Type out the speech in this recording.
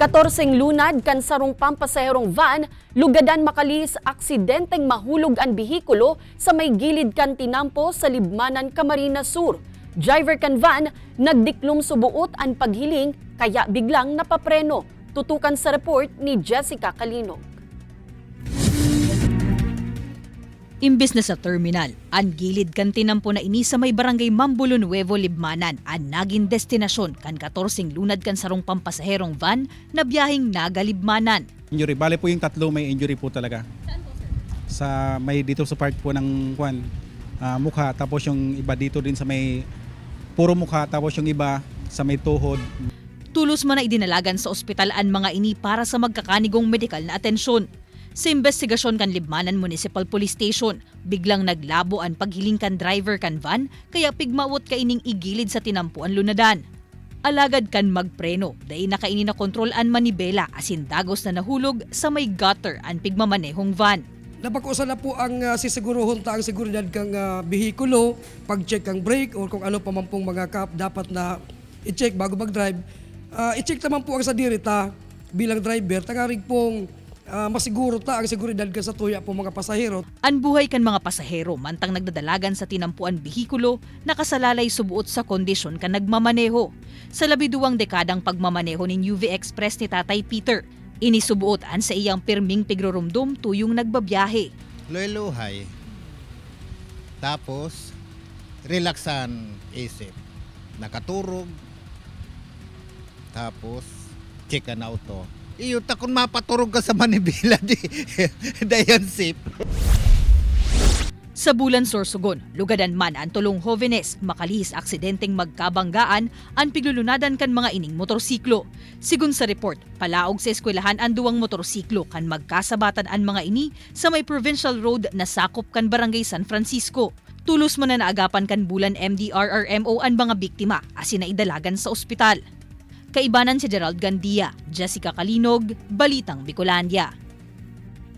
14 lunad kan sarong pampasaherong van, lugadan makalis aksidenteng mahulog ang bihikulo sa may gilid kan tinampo sa Libmanan, Camarines Sur. Driver kan van nagdiklom subuot ang paghiling kaya biglang napapreno. Tutukan sa report ni Jessica Calinog. Imbes na sa terminal, ang gilid kan tinampo na ini sa may barangay Mambulo Nuevo, Libmanan, ang naging destinasyon kan 14 lunad kan sarong pampasaherong van na biyaheng naga Libmanan. Injury, bale po yung tatlo may injury po talaga. Saan po, sir? Sa may dito sa part po ng mukha, tapos yung iba dito din sa may puro mukha, tapos yung iba sa may tuhod. Tulos man na idinalagan sa ospital ang mga ini para sa magkakanigong medikal na atensyon. Sa investigasyon kan Libmanan Municipal Police Station, biglang naglabo ang paghiling kan driver kan van kaya pigmawot kaining igilid sa tinampuan lunadan. Alagad kan magpreno, dahil nakaini na kontrol ang manibela asin dagos na nahulog sa may gutter ang pigmamanehong van. Napakusa na po ang sisiguruhon ta ang seguridad kang bihikulo, pag-check ang brake o kung ano pa man pong mga kap dapat na i-check bago mag-drive. I-check naman po ang sa dirita bilang driver, tangarig pong masiguro ta ang seguridad ka sa tuya po mga pasahero. Ang buhay kan mga pasahero mantang nagdadalagan sa tinampuan bihikulo nakasalalay subuot sa kondisyon kan nagmamaneho. Sa 12 dekadang pagmamaneho ni UV Express ni Tatay Peter, inisubuotan sa iyang pirming pigrorumdum tuyong nagbabiyahe. Luhay-luhay. Tapos, relaxan isip. Nakaturog. Tapos, check ang auto. Iyuta kung mapaturog ka sa manibela, dayan sip. Sa Bulan Sorsogon, lugadan man ang tulong Jovenes, makalihis aksidenteng magkabanggaan ang piglulunadan kan mga ining motorsiklo. Sigun sa report, palaog sa eskwelahan ang duwang motorsiklo kan magkasabatan ang mga ini sa may provincial road na sakop kan Barangay San Francisco. Tulos man na naagapan kan Bulan MDRRMO ang mga biktima asin na idalagan sa ospital. Kaibanan si Gerald Gandia, Jessica Calinog, Balitang Bicolandia.